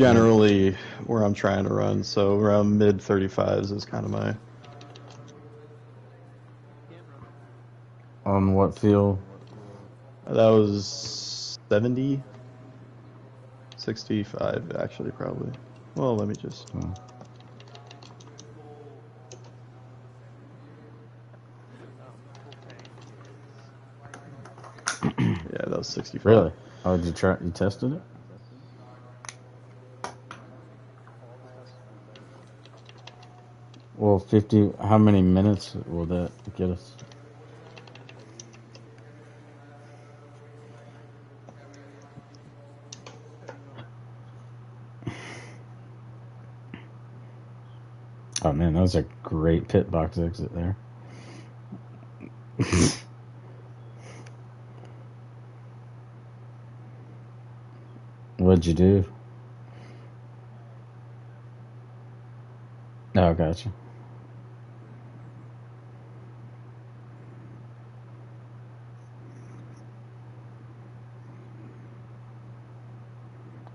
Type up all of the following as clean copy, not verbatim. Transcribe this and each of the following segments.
generally where I'm trying to run. So around mid 35s is kind of my. On what field? That was 70, 65 actually probably. Well, let me just. Oh, Yeah, that was 65. really? Oh, did you try? You tested it? Well, 50. How many minutes will that get us? Oh man, that was a great pit box exit there. What'd you do? Oh, gotcha.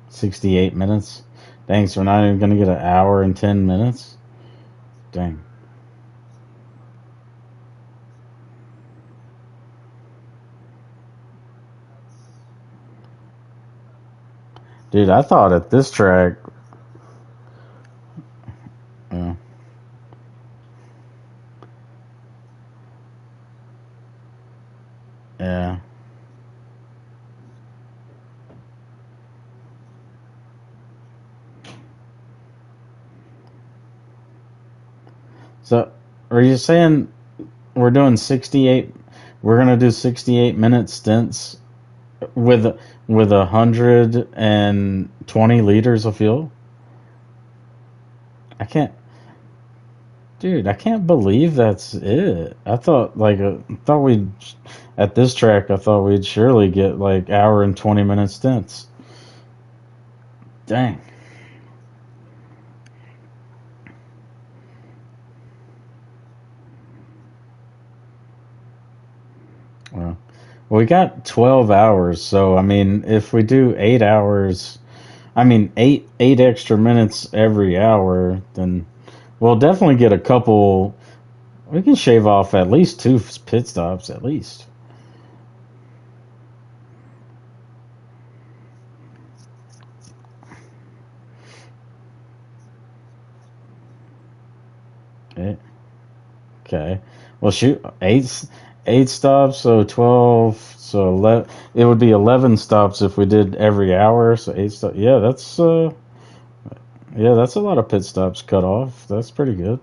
68 minutes. Dang, so we're not even gonna get an hour and 10 minutes. Dang. Dude, I thought at this track, uh, yeah. So, are you saying we're doing 68? We're gonna do 68-minute stints with with 120 liters of fuel? I can't, dude. I can't believe that's it. I thought we'd at this track. I thought we'd surely get like hour and 20-minute stints. Dang. Well, we got 12 hours, so I mean, if we do 8 hours, I mean eight extra minutes every hour, then we'll definitely get a couple. We can shave off at least two pit stops, at least. Eh, okay. Well, shoot, eight stops, so 12, so 11. It would be 11 stops if we did every hour. So eight stops. Yeah, that's a lot of pit stops cut off. That's pretty good.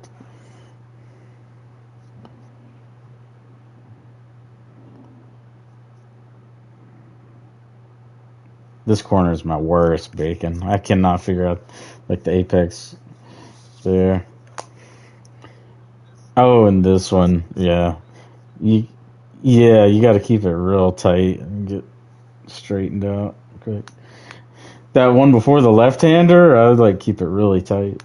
This corner is my worst, Bacon. I cannot figure out like the apex there. Oh, and this one, yeah. You, yeah, you got to keep it real tight and get straightened out. Okay. That one before the left-hander, I would like keep it really tight.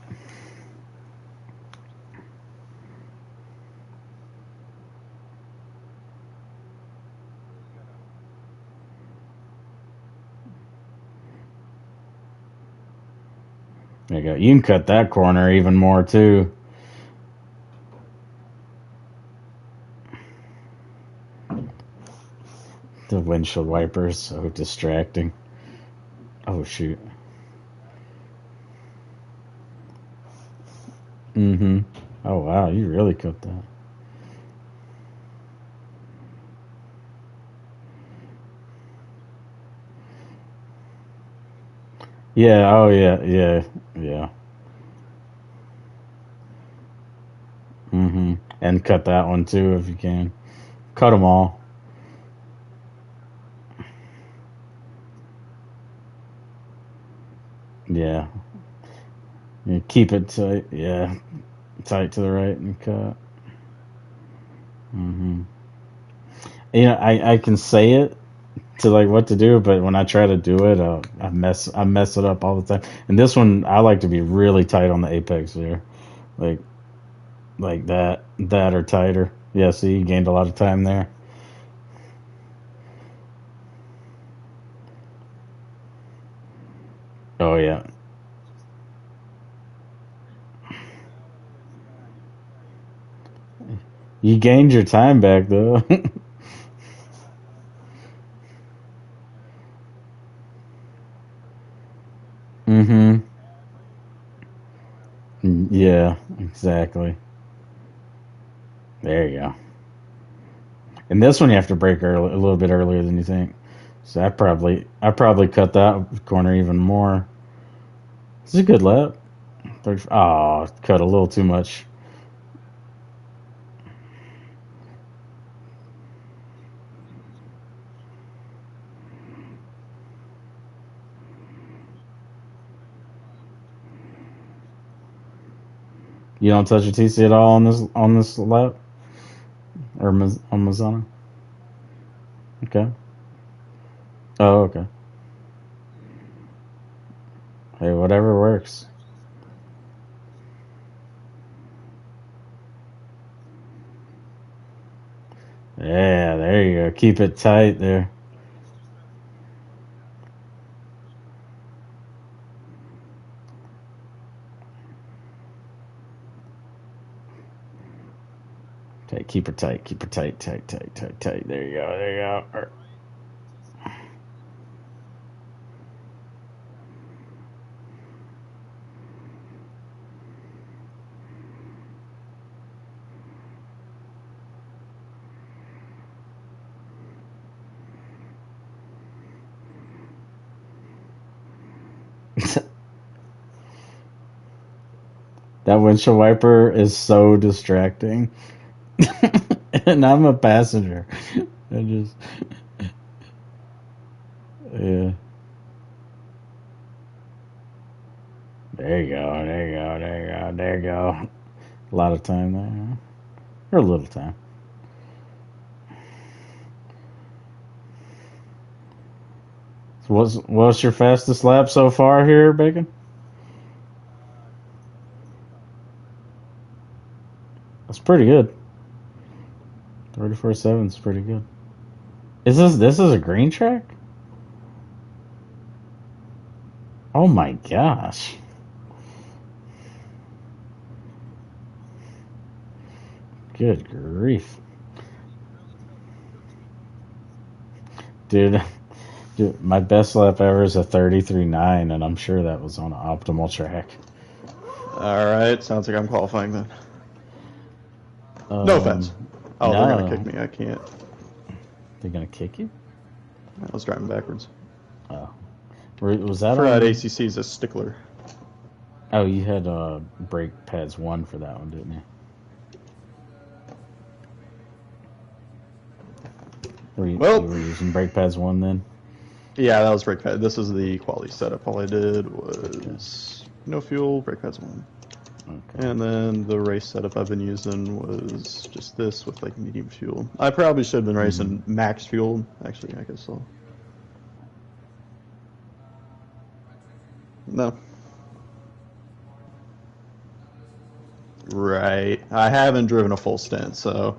There you go. You can cut that corner even more too. The windshield wiper is so distracting. Oh shoot. Mm-hmm. Oh wow, you really cut that. Yeah. Oh yeah. Yeah. Yeah. Mm-hmm. And cut that one too if you can. Cut them all. Yeah. You keep it tight. Yeah. Tight to the right and cut. Mm-hmm. I can say it to like what to do, but when I try to do it, I mess it up all the time. And this one, I like to be really tight on the apex here, like that or tighter. Yeah, see, you gained a lot of time there. Oh yeah, You gained your time back though. Mm-hmm. Yeah, exactly. There you go. And this one you have to break early, a little bit earlier than you think. So I probably cut that corner even more. It's a good lap. Oh, cut a little too much. You don't touch your TC at all on this lap or on Misano. Okay. Oh, okay. Hey, whatever works. Yeah, there you go. Keep it tight there. Okay, keep her tight. Keep her tight, tight, tight, tight, tight. There you go. There you go. That windshield wiper is so distracting. And I'm a passenger. I just, yeah. There you go. There you go. There you go. There you go. A lot of time there, huh? Or a little time. So what's your fastest lap so far here, Bacon? That's pretty good. 34.7 is pretty good. This is a green track? Oh my gosh. Good grief. Dude, dude, my best lap ever is a 33.9, and I'm sure that was on an optimal track. All right, sounds like I'm qualifying then. No offense. Um, Oh, they're gonna kick no. me. I can't. They're gonna kick you? I was driving backwards. Oh. Was that Forgot on? ACC is a stickler. Oh, you had brake pads 1 for that one, didn't you? You Well, were using brake pads 1 then? yeah, that was brake pad. This is the quality setup. All I did Okay. was no fuel, brake pads one. Okay. And then the race setup I've been using was just this with like medium fuel. I probably should have been Hmm. racing max fuel. Actually, I guess so. No. Right. I haven't driven a full stint, so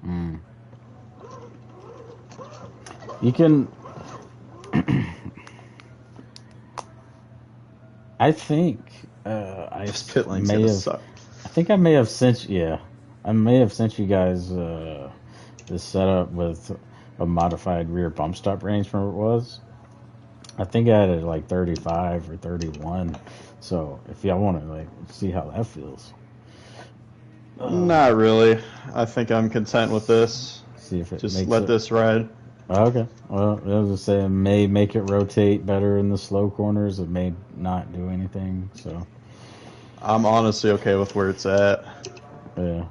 Mm. You can. I think this pit lane's gonna suck. I think I may have sent. Yeah, I may have sent you guys this setup with a modified rear bump stop range from what it was. I think I had it like 35 or 31. So if y'all want to like see how that feels, Not really. I think I'm content with this. see if it Just makes let it. this ride. Okay. Well, I was just saying, it may make it rotate better in the slow corners. It may not do anything. So, I'm honestly okay with where it's at. yeah.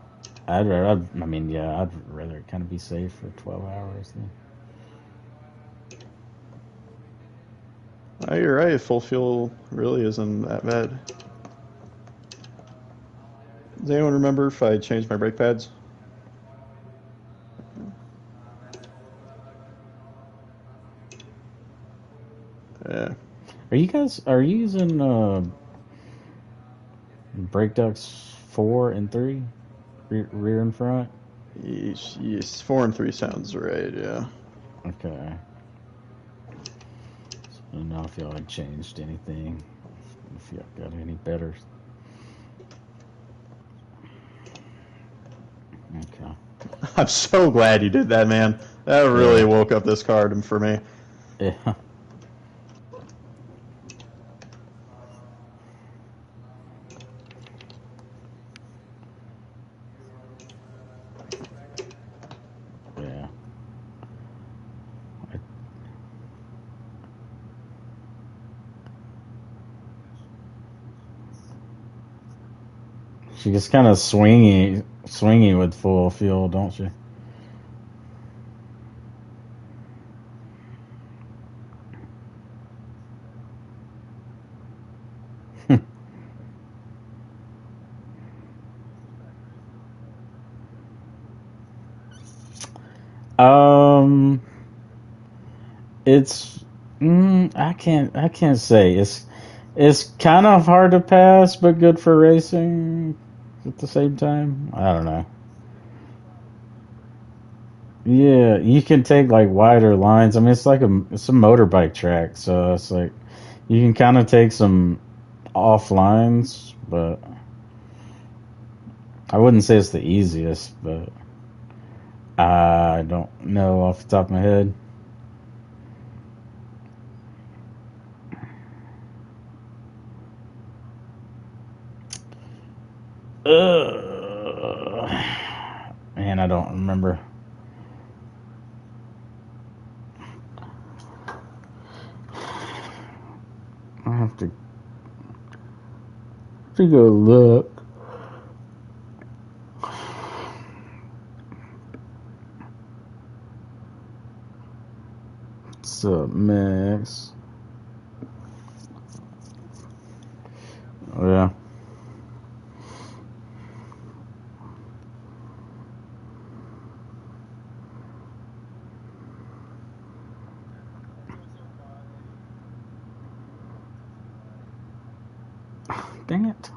I'd rather kind of be safe for 12 hours. Then. Oh, you're right. Full fuel really isn't that bad. Does anyone remember if I changed my brake pads? Yeah. Are you using brake ducts 4 and 3, rear and front? Yes, 4 and 3 sounds right. Yeah. Okay. I don't know if y'all had changed anything. If y'all got any better. Okay. I'm so glad you did that, man. That really Yeah. woke up this card for me. Yeah. Yeah. She gets kind of swingy with full fuel, don't she? um, it's I can't say it's kind of hard to pass, but good for racing at the same time. I don't know. Yeah, you can take like wider lines. I mean, it's a motorbike track, so it's like you can kind of take some off lines, but I wouldn't say it's the easiest, but I don't know off the top of my head. Man, I don't remember. I have to go look. What's up, Max? Oh, yeah. Dang it.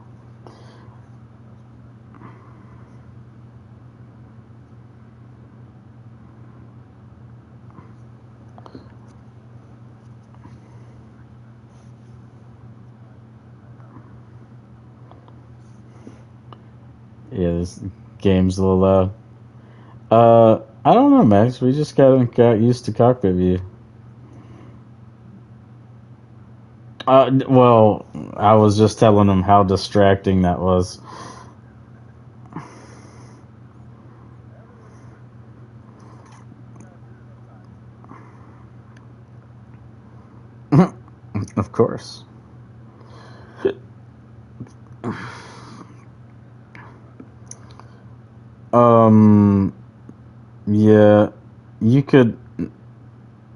Yeah, this game's a little loud. I don't know, Max. We just got used to cockpit view. Well, I was just telling him how distracting that was. Of course. Um, yeah, you could.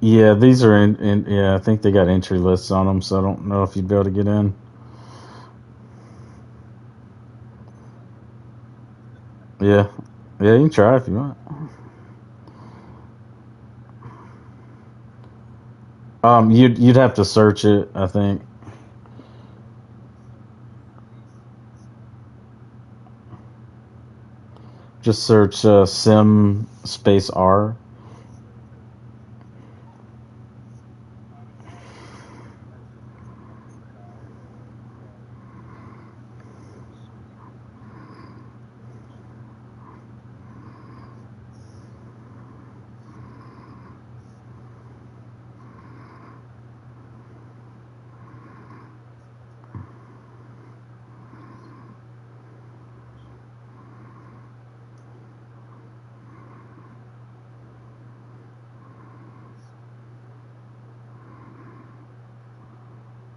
Yeah, these are in. Yeah, I think they got entry lists on them, so I don't know if you'd be able to get in. Yeah, yeah, you can try if you want. You'd have to search it, I think. Just search sim space R.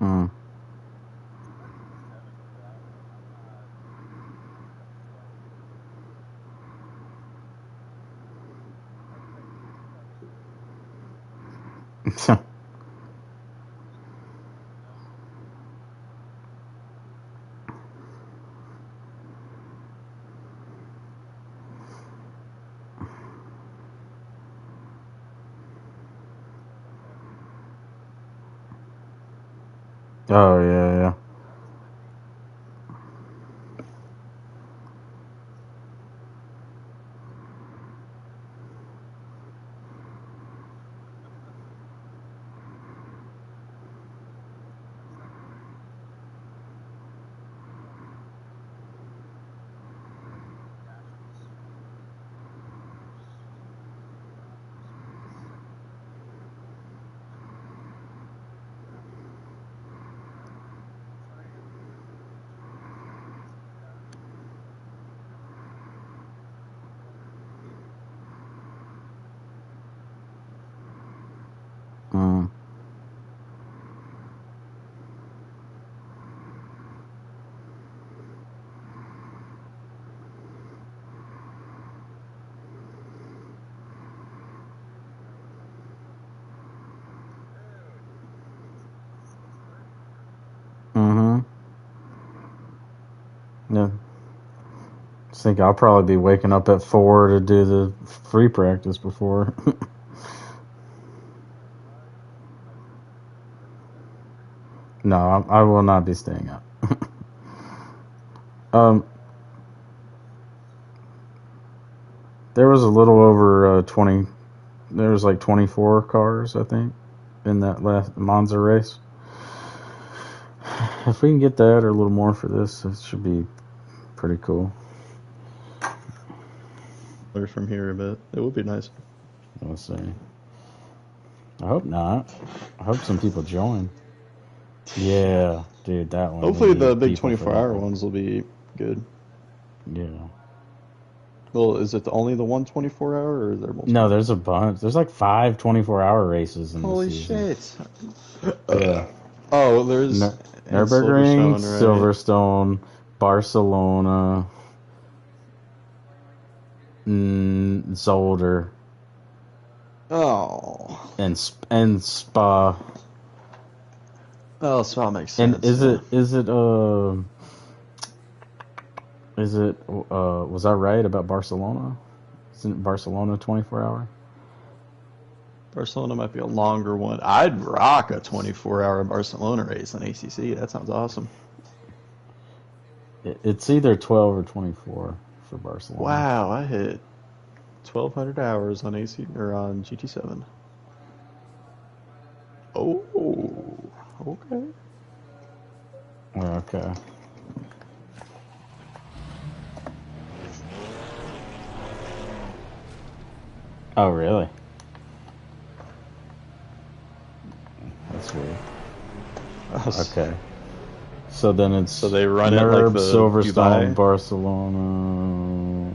Hmm. Oh yeah, yeah. Mm. Mm-hmm. Yeah. I think I'll probably be waking up at 4 to do the free practice before. No, I will not be staying up. um, there was a little over 20. There was like 24 cars, I think, in that last Monza race. If we can get that or a little more for this, it should be pretty cool. From here a bit. It would be nice. We'll see. I hope not. I hope some people join. Yeah, dude, that one. Hopefully the big people for 24-hour that one. ones will be good. Yeah. Well, is it only the one 24-hour, or is there multiple? No, there's a bunch. There's like 5 24-hour races in Holy this season. shit. Yeah. Oh, there's and Nürburgring, Silverstone, right? Silverstone, Barcelona, Zolder, Oh. and Spa. Oh, so that makes sense. And is yeah. was I right about Barcelona? Isn't Barcelona 24-hour? Barcelona might be a longer one. I'd rock a 24-hour Barcelona race on ACC. That sounds awesome. It's either 12 or 24 for Barcelona. Wow, I hit 1,200 hours on AC or on GT7. Oh, okay. Okay. Oh, really? That's weird. Okay. So then it's So they run it like the Silverstone, Dubai? Barcelona,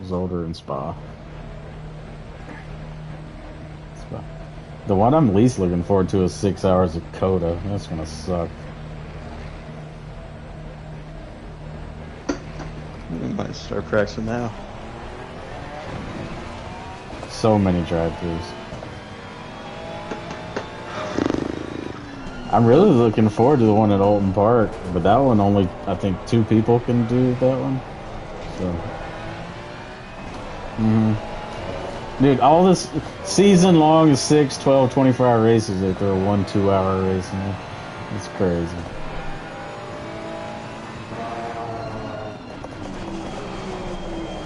Zolder, and Spa. The one I'm least looking forward to is 6 hours of Coda. That's gonna suck. We might start practicing now. So many drive-throughs. I'm really looking forward to the one at Alton Park, but that one only, I think, 2 people can do that one. So. Dude, all this season-long 6, 12, 24-hour races, they throw 1 2-hour race in there. It's crazy.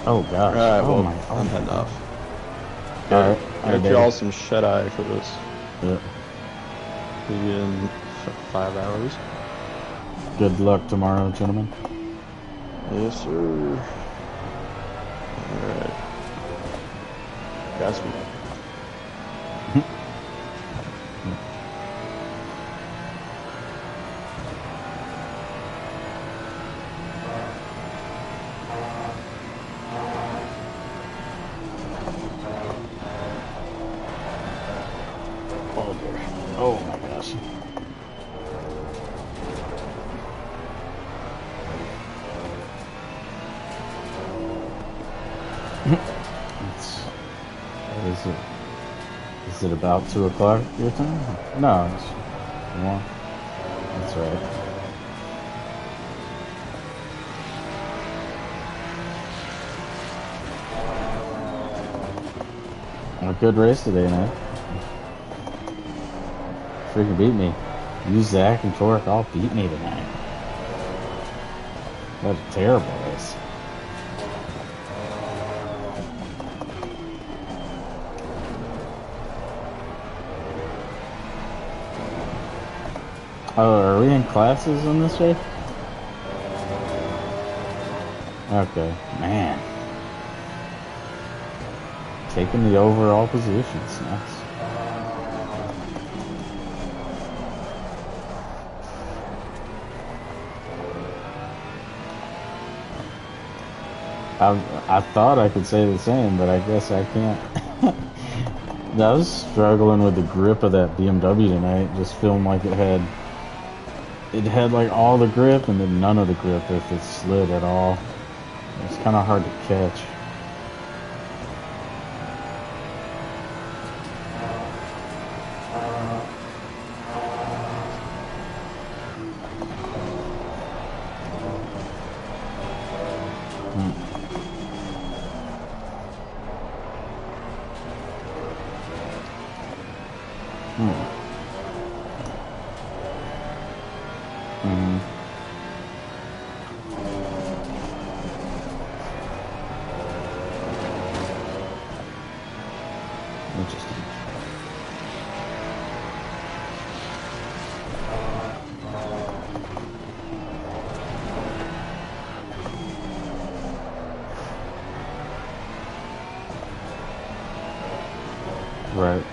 Oh, gosh. Alright, well, my, I'm heading off. Alright. Get y'all some shut-eye for this. Yeah. See you in 5 hours. Good luck tomorrow, gentlemen. Yes, sir. Alright. Godspeed. Oh, dear. Oh, my gosh. Is it about 2 o'clock your time? No, it's 1. That's right. A good race today, man. Freaking beat me. You, Zach, and Torque all beat me tonight. That was a terrible race. Oh, are we in classes on this race? Okay, man. Taking the overall positions, nice. I thought I could say the same, but I guess I can't. I was struggling with the grip of that BMW tonight. Just feeling like it had like all the grip and then none of the grip if it slid at all. It's kind of hard to catch. Right.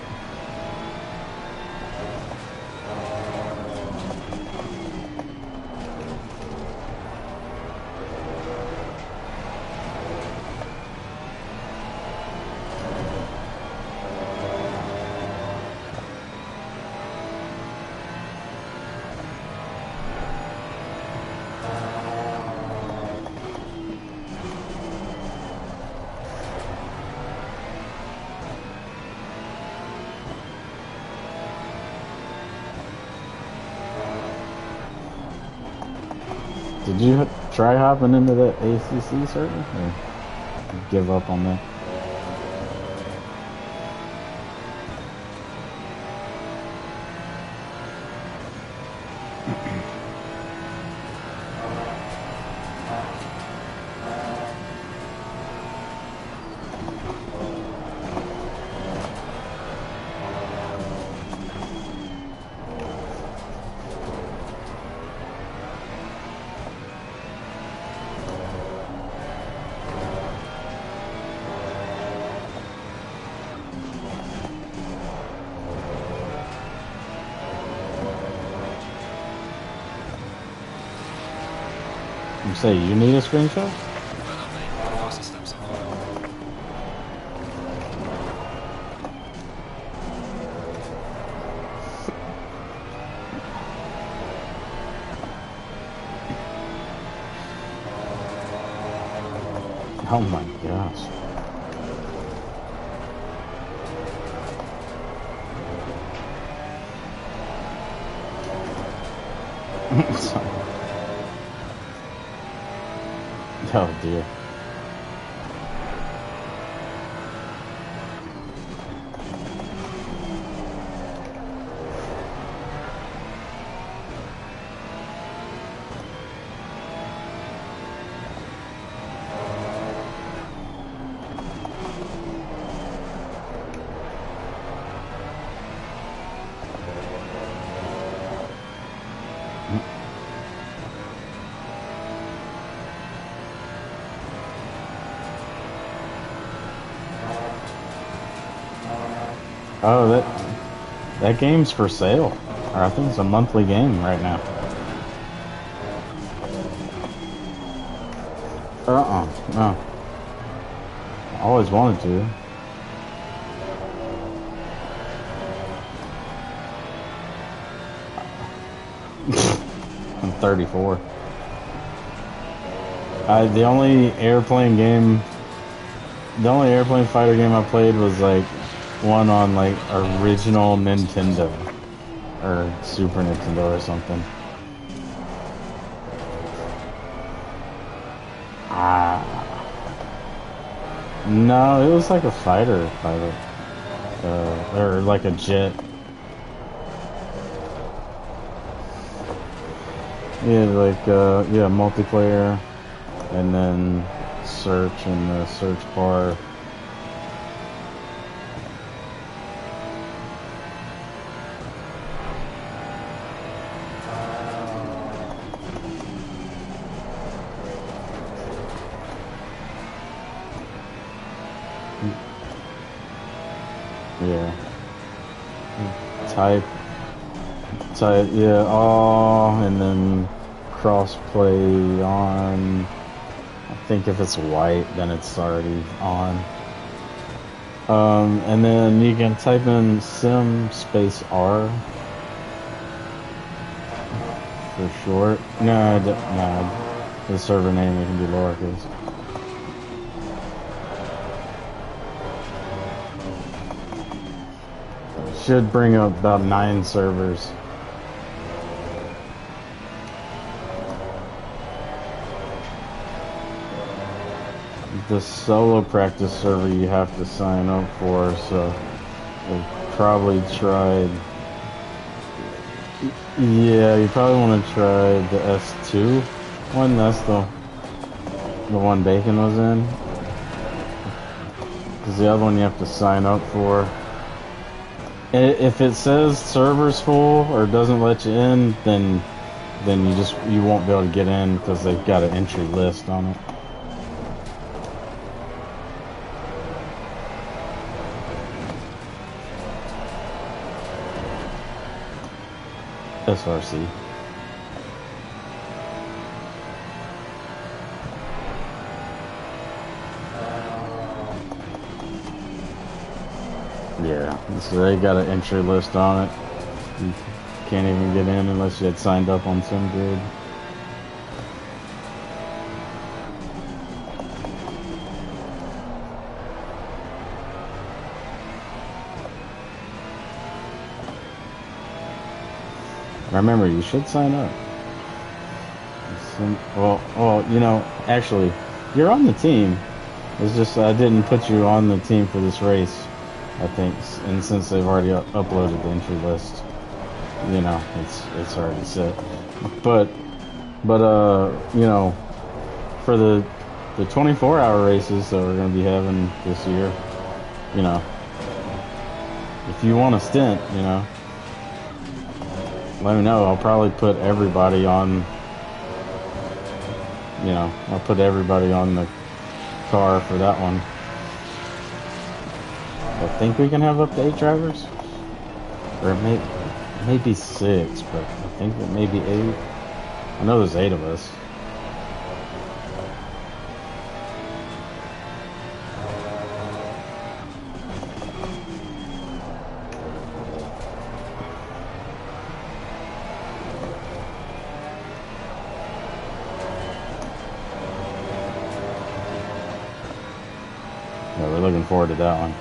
Did you try hopping into the ACC server? Or give up on that? You say you need a screenshot? Oh my gosh. Oh dear. Oh, that game's for sale. Or I think it's a monthly game right now. No. I always wanted to. I'm 34. The only airplane fighter game I played was like one on like original Nintendo or Super Nintendo or something. No, it was like a fighter pilot, or like a jet. Yeah, like yeah, multiplayer, and then search in the search bar. Yeah. Type, yeah, all, and then crossplay on. I think if it's white, then it's already on. And then you can type in sim space R for short. No, no, the server name it can be lowercase. Should bring up about 9 servers. The solo practice server you have to sign up for, so we've probably tried. Yeah, you probably want to try the S2 one. That's the one Bacon was in. Because the other one you have to sign up for. If it says server's full or doesn't let you in, then you won't be able to get in because they've got an entry list on it. SRC. Yeah, so they got an entry list on it. You can't even get in unless you had signed up on SimGrid. Remember, you should sign up. Well, you know, actually, you're on the team. It's just I didn't put you on the team for this race, I think, and since they've already uploaded the entry list, you know, it's already set. But you know, for the 24-hour races that we're going to be having this year, you know, if you want a stint, you know, let me know. I'll probably put everybody on, you know, I'll put everybody on the car for that one. I think we can have up to 8 drivers, or maybe 6, but I think it may be 8. I know there's 8 of us. Yeah, we're looking forward to that one,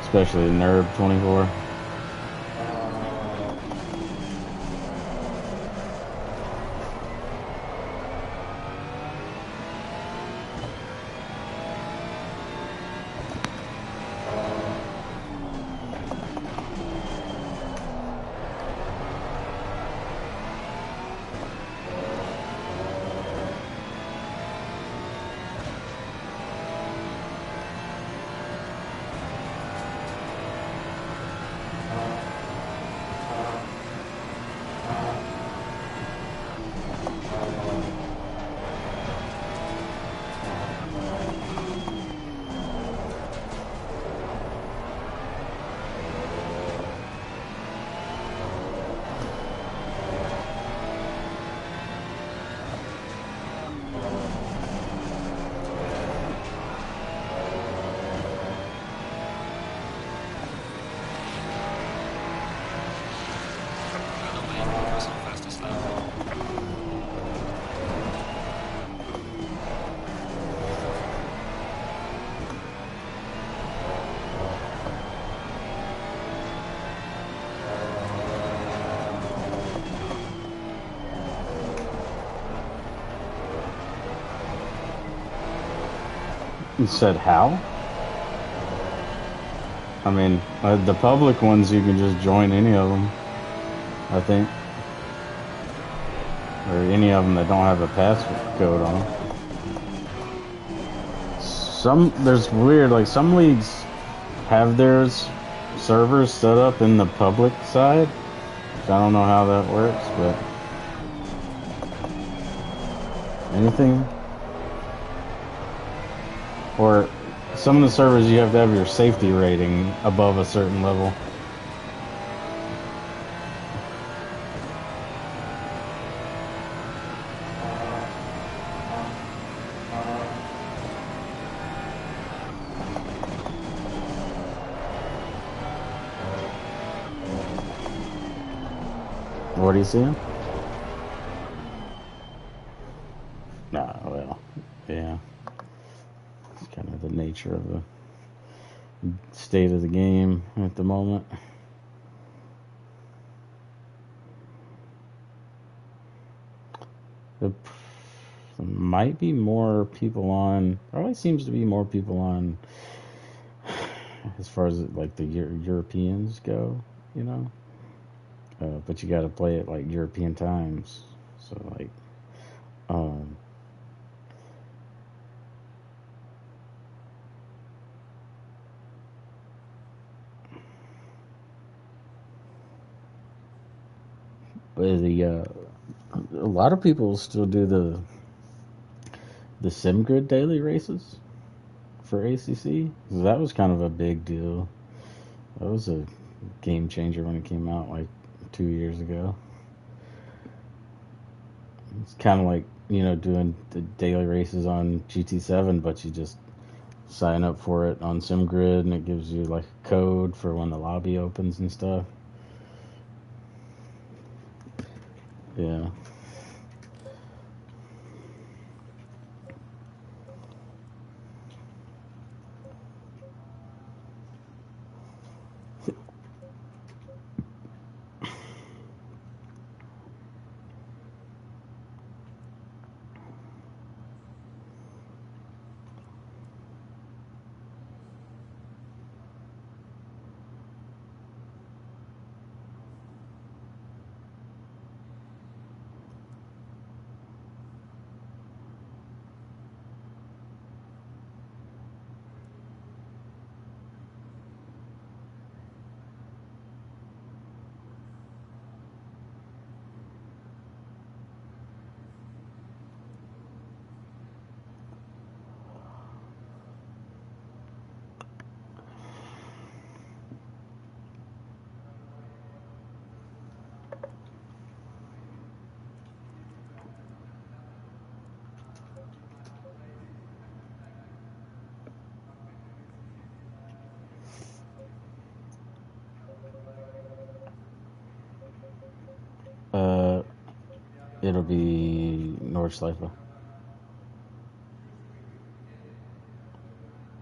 especially NERB 24. You said how? I mean, the public ones, you can just join any of them, I think. Or any of them that don't have a passcode on them. There's weird, like some leagues have theirs servers set up in the public side. I don't know how that works, but anything. Or some of the servers you have to have your safety rating above a certain level. What are you seeing? Nah, well, yeah. It's kind of the nature of the state of the game at the moment. There might be more people on. There always seems to be more people on as far as like the Europeans go, you know. But you got to play it like European times. So like, um, but a lot of people still do the SimGrid daily races for ACC. So that was kind of a big deal. That was a game changer when it came out like 2 years ago. It's kind of like, you know, doing the daily races on GT7, but you just sign up for it on SimGrid and it gives you like a code for when the lobby opens and stuff. Yeah. Uh, it'll be Nordschleife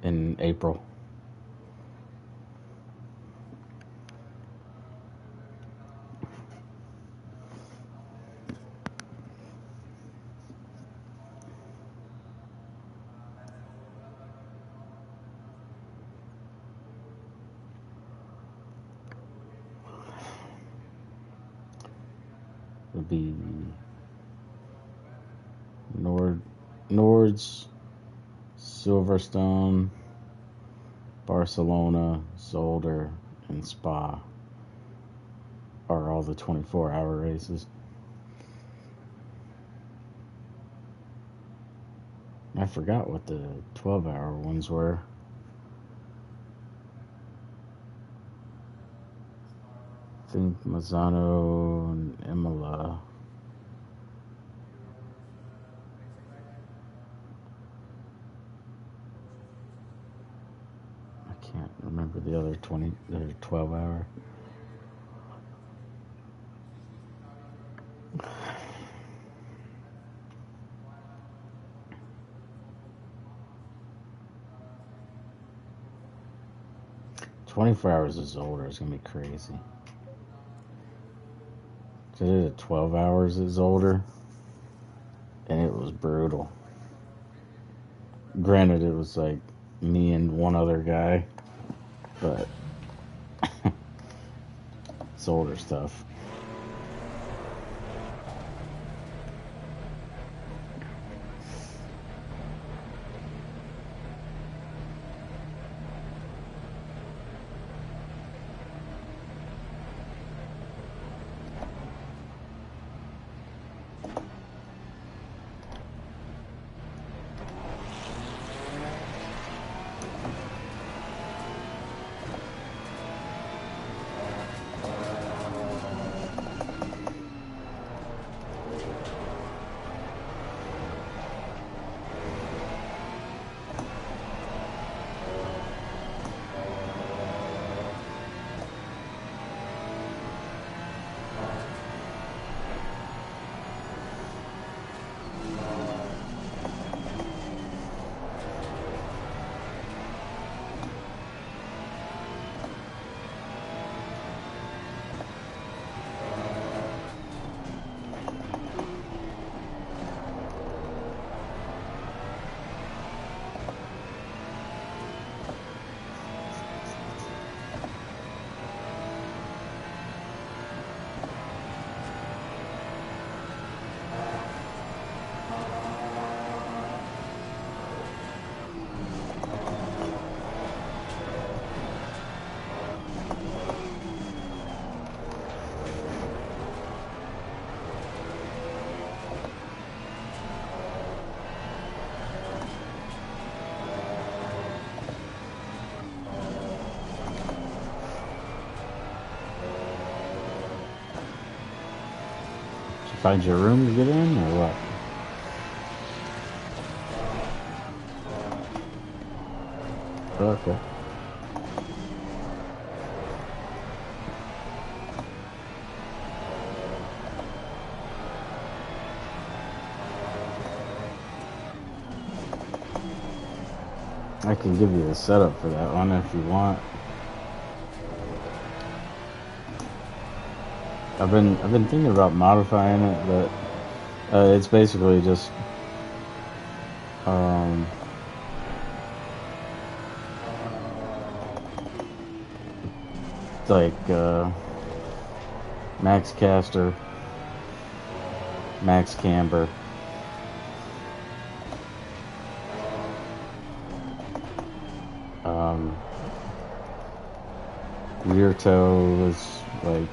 in April. It'll be Nords, Silverstone, Barcelona, Zolder, and Spa are all the 24-hour races. I forgot what the 12-hour ones were. I think Misano and Imola. I can't remember the other 12-hour. "24 hours is older" is gonna be crazy. I did it 12 hours is older, and it was brutal. Granted, it was like me and one other guy, but it's older stuff. Find your room to get in, or what? Okay. I can give you the setup for that one if you want. I've been thinking about modifying it, but it's basically just like max caster, max camber, rear toe is like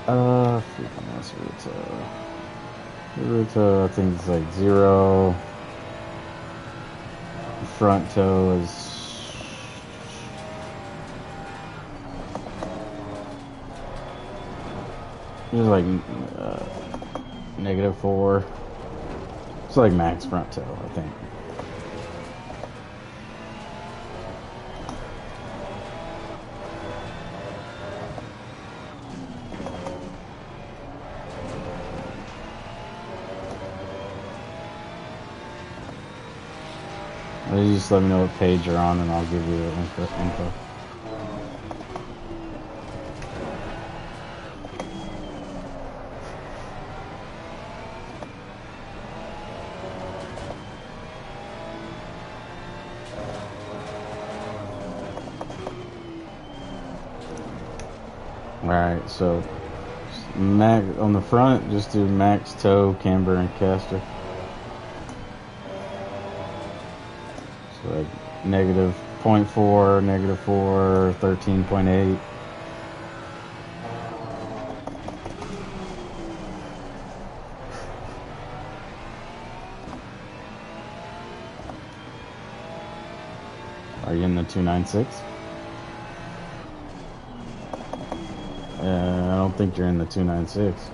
freaking ass rear toe. Rear toe I think it's like 0. Front toe is like -4. It's like max front toe, I think. You just let me know what page you're on, and I'll give you the info. Alright, so max on the front, just do max toe, camber, and caster. So like -0.4, -4, 13.8. Are you in the 296? I don't think you're in the 296.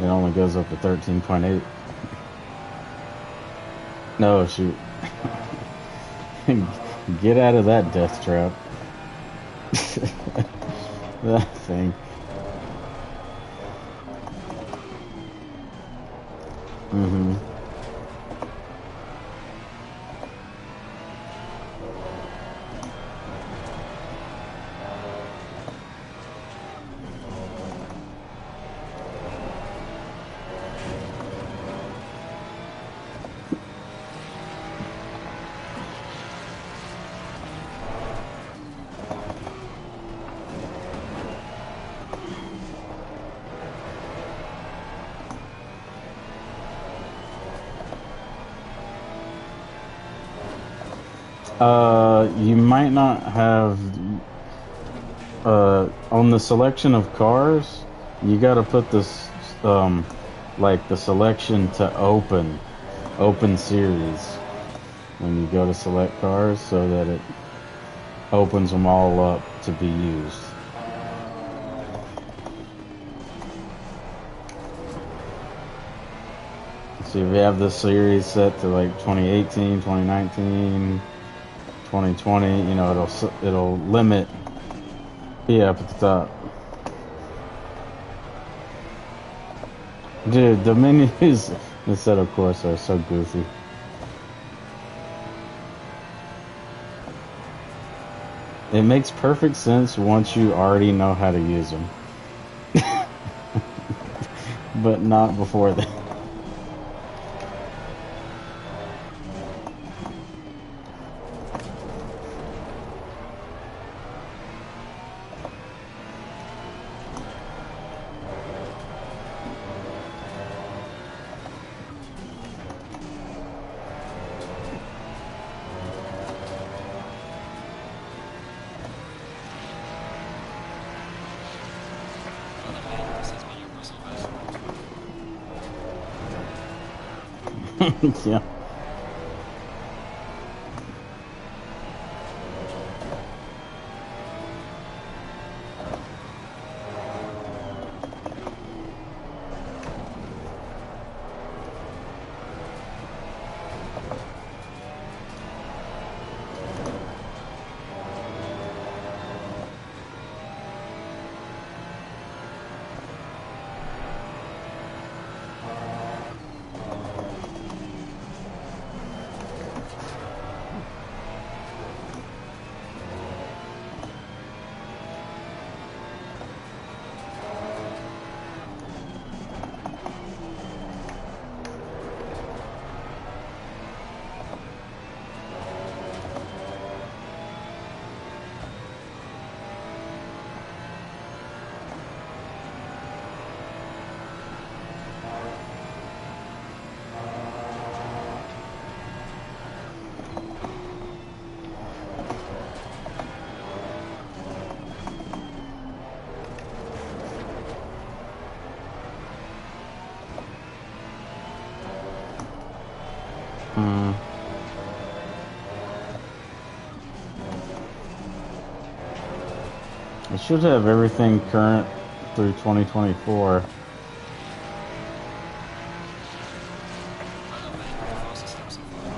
It only goes up to 13.8. No, shoot. Get out of that death trap. That thing. Mm-hmm. You might not have on the selection of cars. You got to put this like the selection to open series when you go to select cars, so that it opens them all up to be used. So if you have this series set to like 2018, 2019, 2020, you know, it'll limit. Yeah, up at the top. Dude, the menus instead of course are so goofy. It makes perfect sense once you already know how to use them. But not before that. Yeah. Mm. It should have everything current through 2024. I don't imagine the fastest lap so far.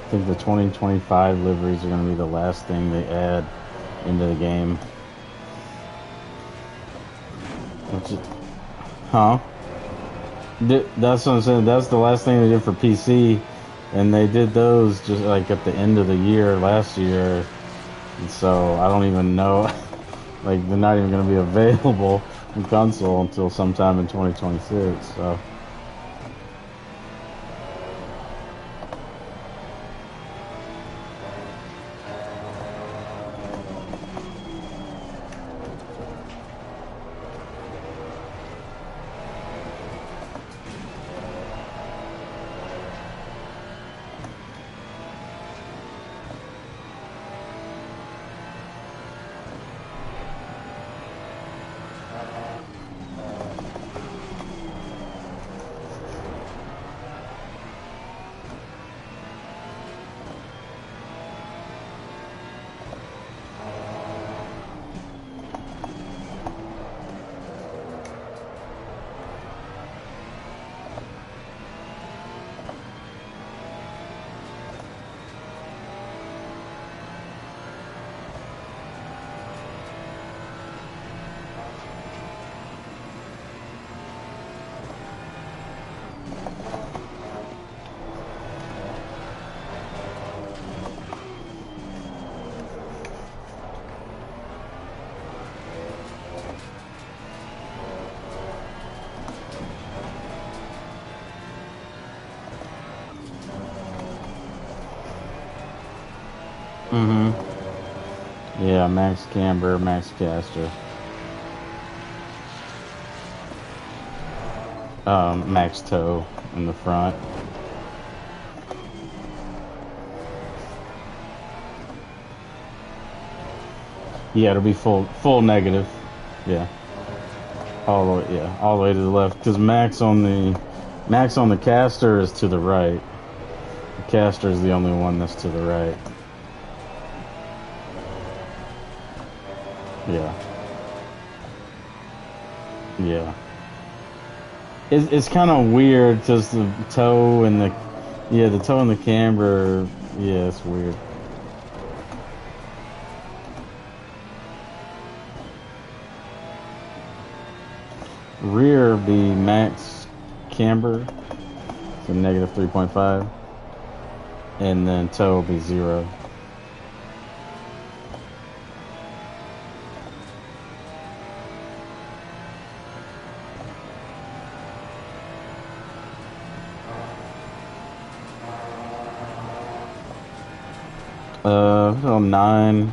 I think the 2025 liveries are going to be the last thing they add into the game. Which is, huh? That's what I'm saying. That's the last thing they did for PC, and they did those just like at the end of the year last year. And so I don't even know. Like they're not even going to be available in console until sometime in 2026. So. Yeah, max camber, max caster. Max toe in the front. Yeah, it'll be full negative. Yeah. All the way to the left. Because max on the caster is to the right. The caster is the only one that's to the right. Yeah. Yeah. It's kind of weird because the toe and the toe and the camber, yeah, it's weird. Rear be max camber, so negative 3.5, and then toe will be 0. On 9,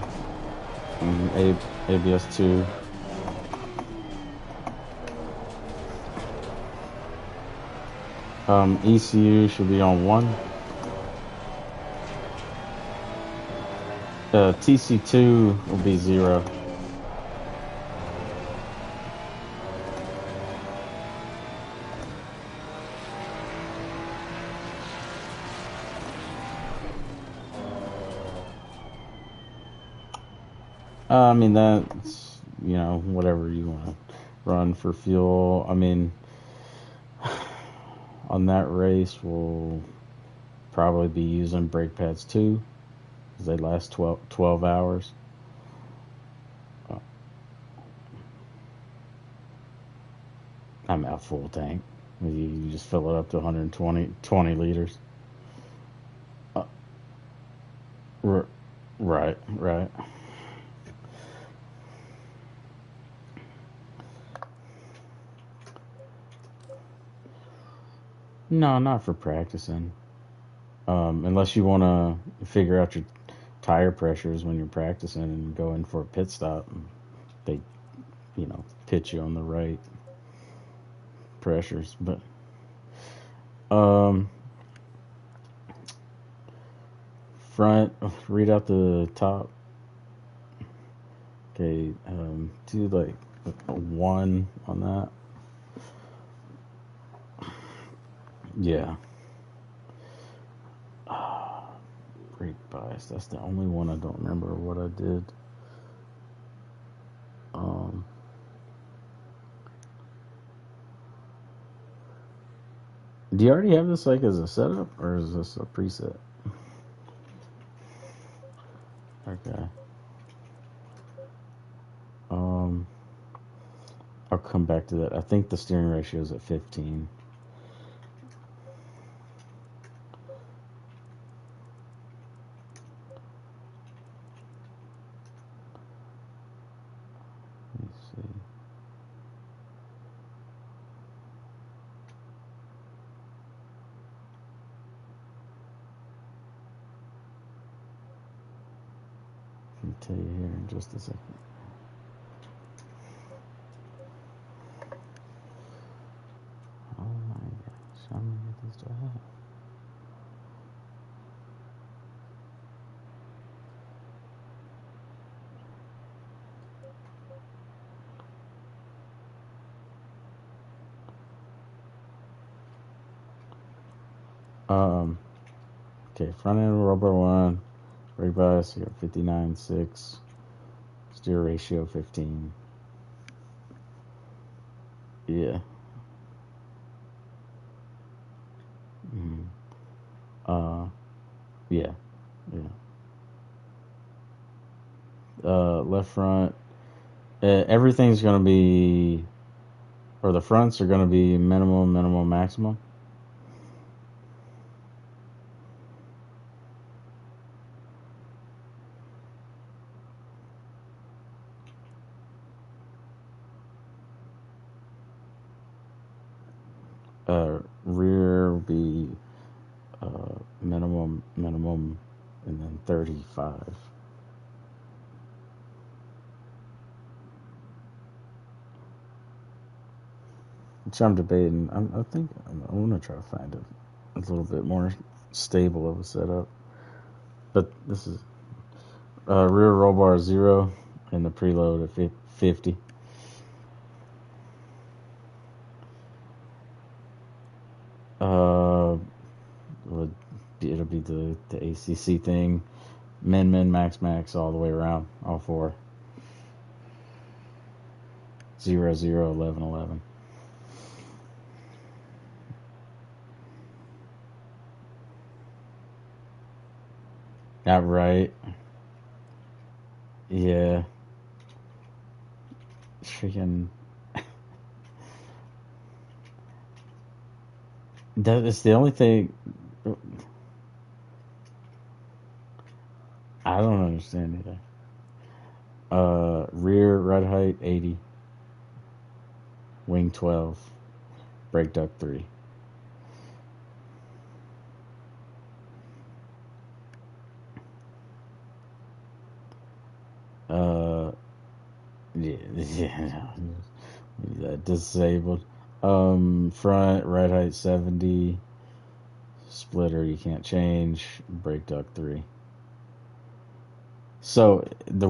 ABS 2. ECU should be on 1. TC2 will be 0. I mean, that's, whatever you want to run for fuel. I mean, on that race, we'll probably be using brake pads too, because they last 12 hours. Uh, I'm at full tank. You just fill it up to 120 liters. Uh, r- right. No, not for practicing. Unless you want to figure out your tire pressures when you're practicing and go in for a pit stop. They, pitch you on the right pressures. But um, front, read out the top. Okay, do like a 1 on that. Yeah. Brake bias. That's the only one I don't remember what I did. Um, do you already have this like as a setup, or is this a preset? Okay. Um, I'll come back to that. I think the steering ratio is at 15. Let's see. I'll tell you here in just a second. Oh my gosh, how many of these do I have? Okay, front end rubber 1, brake bias, you got 59.6, steer ratio 15. Yeah. Mm. Uh, yeah, yeah. Left front, everything's gonna be, or the fronts are gonna be minimum, maximum. Rear will be minimum, and then 35. Which I'm debating. I think I want to try to find a little bit more stable of a setup. But this is rear roll bar 0 and the preload at 50. Uh, it'll be the ACC thing. Min, max, all the way around. All four. 0, 0, 11, 11. Not right. Yeah. Freaking. That is the only thing. I don't understand either. Rear ride height 80. Wing 12. Brake duct 3. Uh, yeah. Disabled. Front ride height 70. Splitter you can't change. Brake duct 3. So the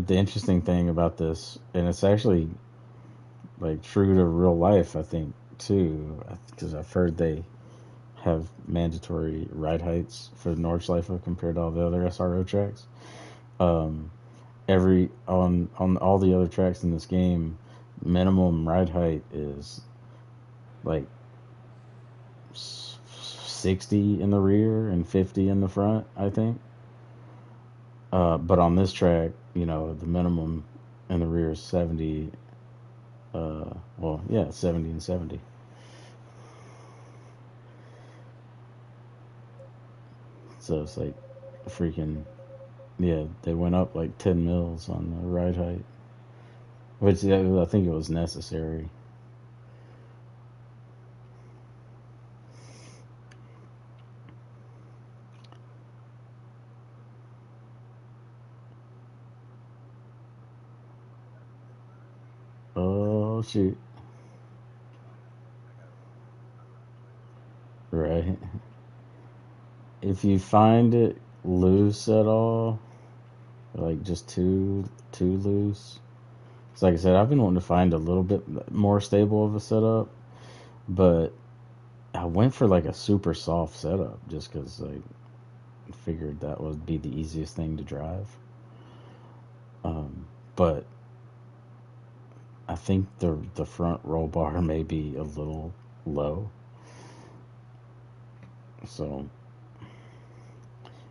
interesting thing about this, and it's actually like true to real life, I think too, because I've heard they have mandatory ride heights for Nordschleife compared to all the other SRO tracks. Um, on all the other tracks in this game, minimum ride height is like 60 in the rear and 50 in the front, I think. But on this track, the minimum in the rear is 70. Well, yeah, 70 and 70. So it's like freaking, yeah, they went up like 10 mils on the ride height, which, yeah, I think it was necessary. Oh, shoot. Right. If you find it loose at all, like just too loose. So like I said, I've been wanting to find a little bit more stable of a setup, but I went for like a super soft setup just because I figured that would be the easiest thing to drive. But I think the front roll bar may be a little low. So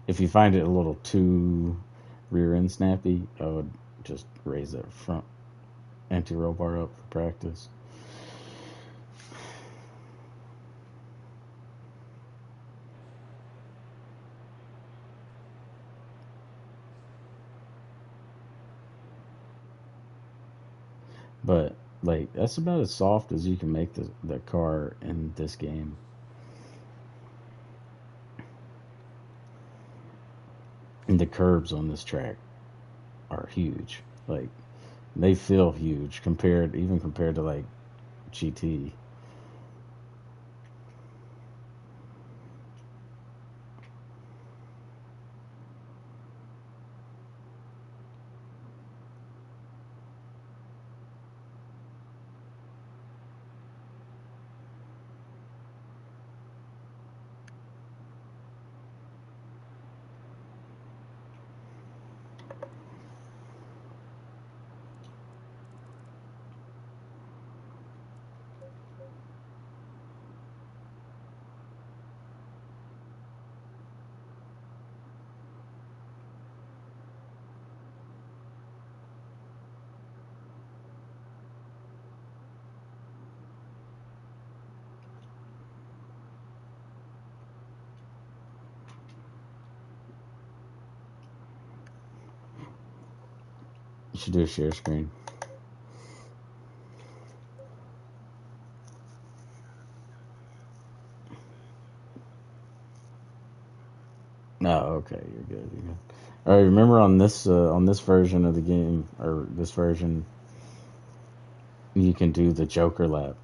if you find it a little too rear end snappy, I would just raise that front anti roll bar up for practice. But like that's about as soft as you can make the car in this game. And the curbs on this track are huge. Like they feel huge compared to like GT. You should do a share screen. No, okay, you're good. You're good. All right, remember on this version of the game or this version, you can do the Joker lap.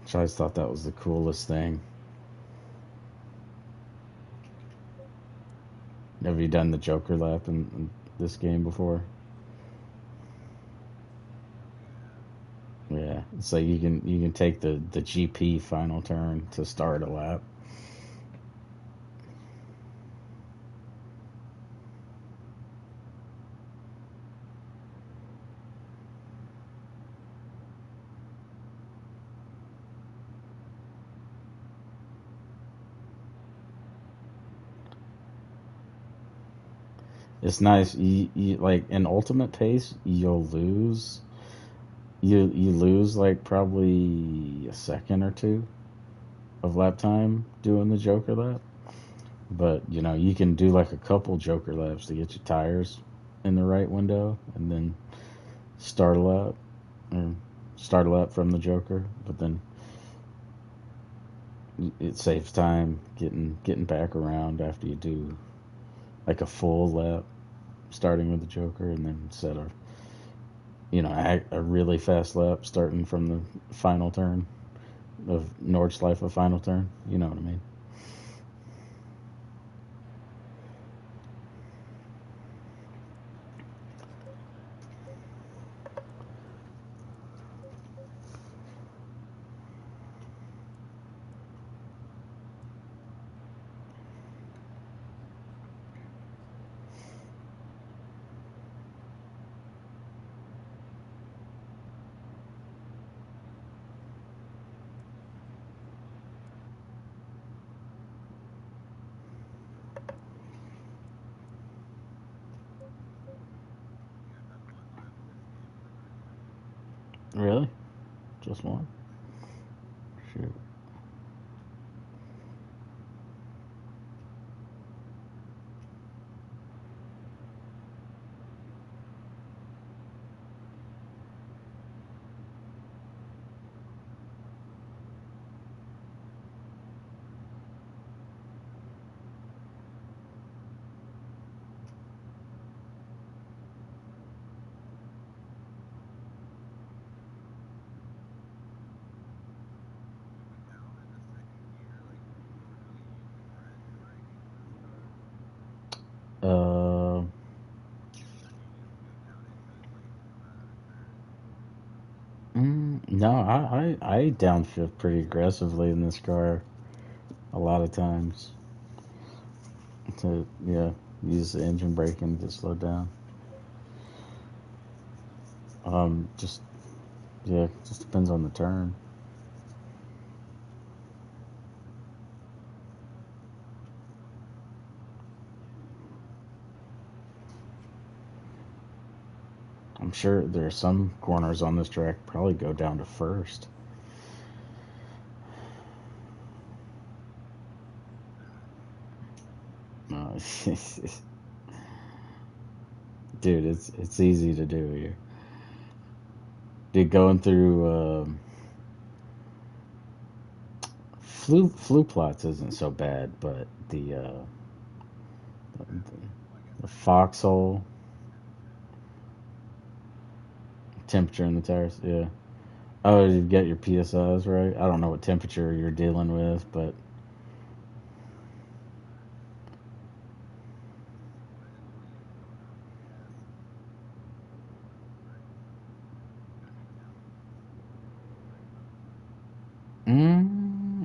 Which I just thought that was the coolest thing. Have you done the Joker lap in this game before? Yeah, it's like you can take the GP final turn to start a lap. It's nice. You like in ultimate pace, you'll lose. You lose like probably a second or two of lap time doing the Joker lap. But you can do like a couple Joker laps to get your tires in the right window, and then start a lap or start a lap from the Joker. But then it saves time getting back around after you do like a full lap, starting with the Joker, and then set a really fast lap starting from the final turn of Nordschleife, a final turn. You know what I mean? Really? Just one? Shoot. Uh, no, I downshift pretty aggressively in this car a lot of times to, yeah, use the engine braking to slow down. Just, yeah, just depends on the turn. I'm sure there are some corners on this track probably go down to first. Uh, dude, it's easy to do here. Dude, going through flu plots isn't so bad, but the foxhole temperature in the tires, yeah. Oh, you get your PSIs right. I don't know what temperature you're dealing with, but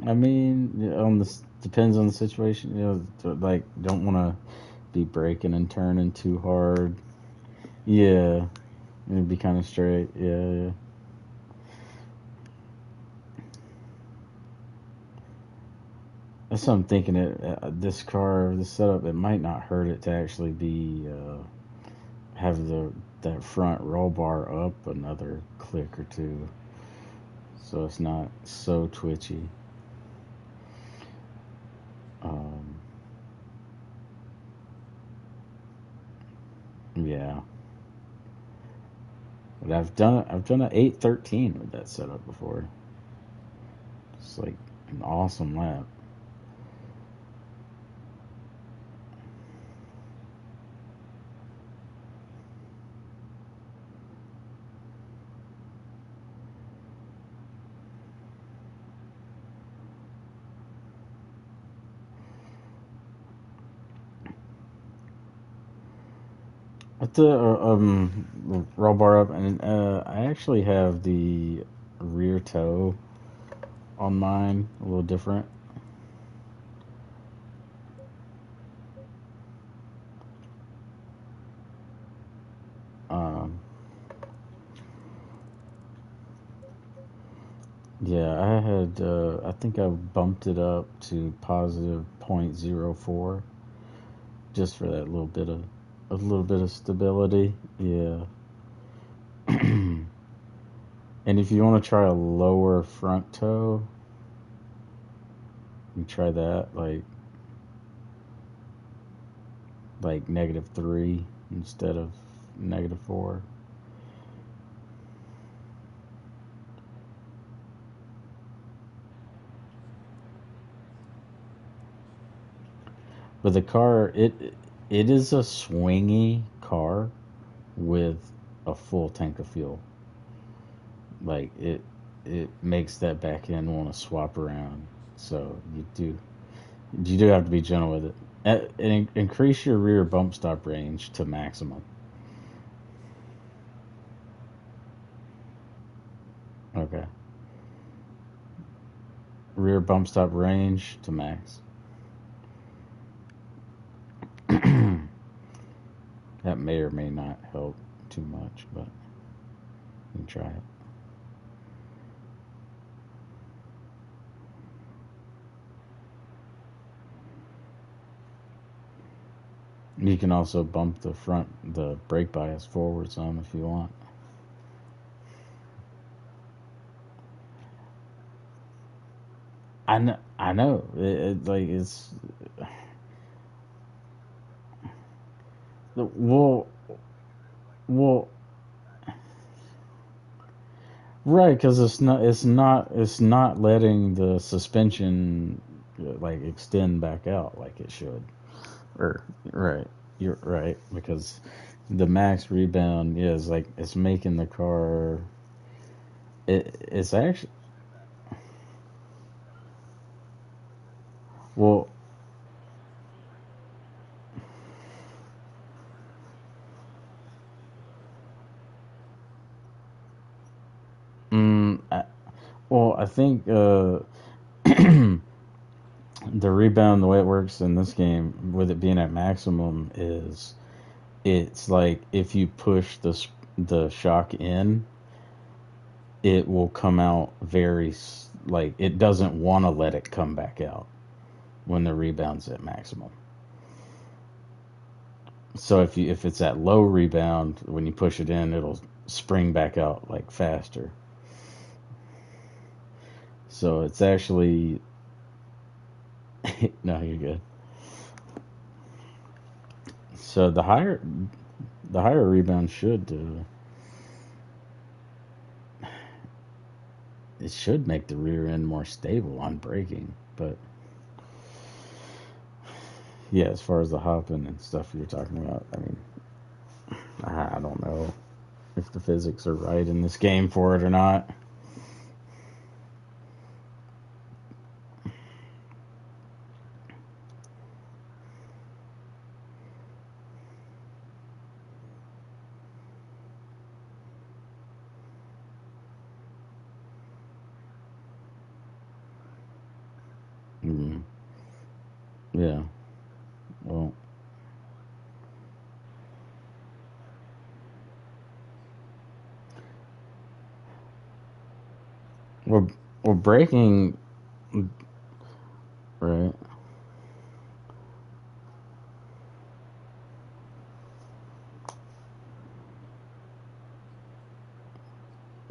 I mean, yeah, on this depends on the situation. Like don't want to be braking and turning too hard. Yeah, it'd be kind of straight. Yeah, yeah. That's what I'm thinking. This car, this setup, it might not hurt it to actually be have that front roll bar up another click or two, so it's not so twitchy. Um, yeah, but I've done an 813 with that setup before. It's like an awesome lap. At the roll bar up, and I actually have the rear toe on mine a little different. Um, yeah, I had I think I bumped it up to positive .04 just for that little bit of a little bit of stability. Yeah. And if you want to try a lower front toe, you try that like -3 instead of -4. But the car, it is a swingy car with a full tank of fuel. Like it makes that back end want to swap around. So you do have to be gentle with it. And increase your rear bump stop range to maximum. Okay. Rear bump stop range to max. That may or may not help too much, but you can try it. You can also bump the brake bias forward some if you want. I know. Like it's well, well, right, because it's not letting the suspension like extend back out like it should. Or right, you're right because the max rebound is like it's making the car. It's actually well. I, well, I think the rebound, the way it works in this game, with it being at maximum, is it's like if you push the shock in, it will come out like it doesn't want to let it come back out when the rebound's at maximum. So if it's at low rebound, when you push it in, it'll spring back out like faster. So it's actually no, you're good. So the higher rebound should it should make the rear end more stable on braking. But yeah, as far as the hopping and stuff you're talking about, I mean, I don't know if the physics are right in this game for it or not. Mm, yeah. Well, we're we're braking right.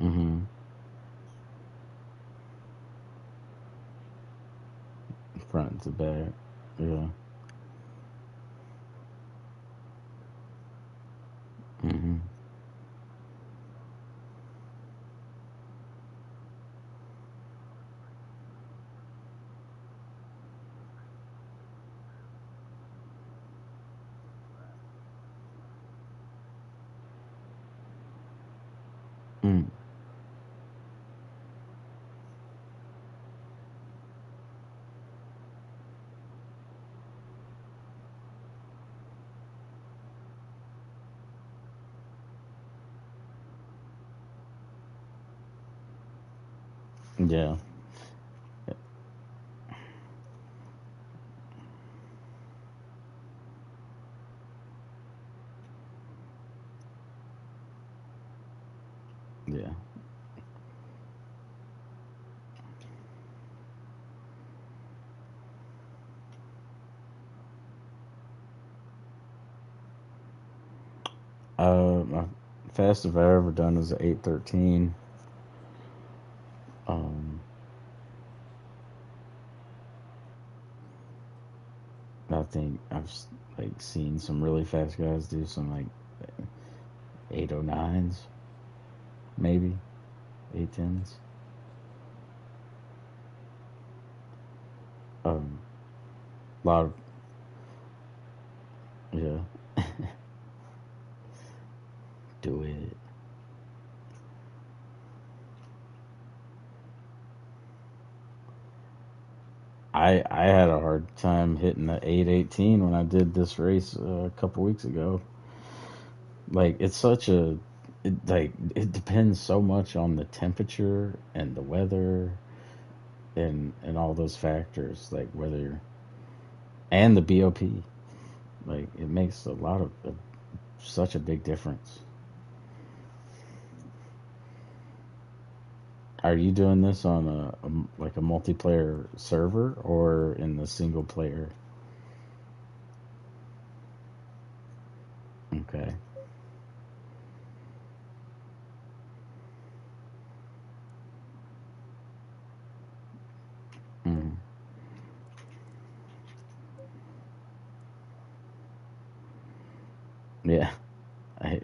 Mm-hmm. Front to back. Yeah. Mm-hmm. Mm. Yeah. Yeah. My fastest I've ever done is a 813. Um, I think like seen some really fast guys do some like 809s, maybe 810s. Um, a lot of yeah, do it. I had a hard time hitting the 818 when I did this race a couple weeks ago. Like it's such a like it depends so much on the temperature and the weather and all those factors like whether and the BOP. Like it makes a lot of such a big difference. Are you doing this on like a multiplayer server or in the single player? Okay. Mm. Yeah,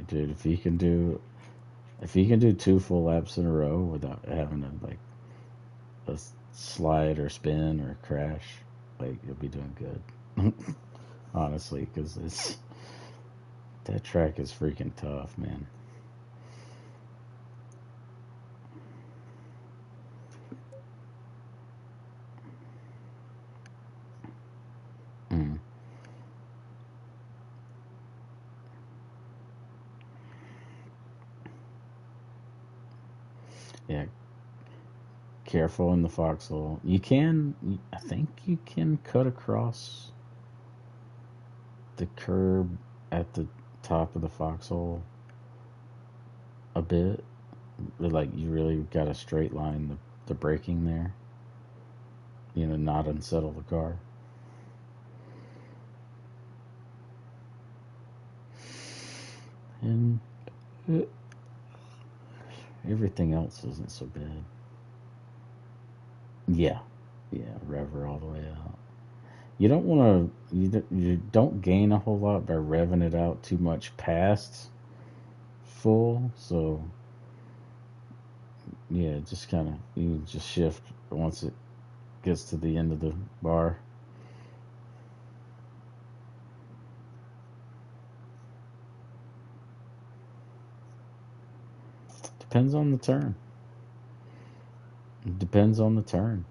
dude, if you can do 2 full laps in a row without having to like slide or spin or crash, like you'll be doing good. Honestly, because it's that track is freaking tough, man. Mm. Yeah, careful in the foxhole. I think you can cut across the curb at the top of the foxhole a bit. But, like you really got to straight line the braking there. Not unsettle the car. And uh, everything else isn't so bad. Yeah, yeah, rev her all the way out. You don't want to. You don't gain a whole lot by revving it out too much past full. So yeah, just kind of you just shift once it gets to the end of the bar. Depends on the turn. Depends on the turn.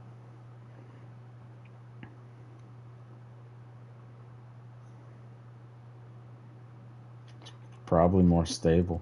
Probably more stable.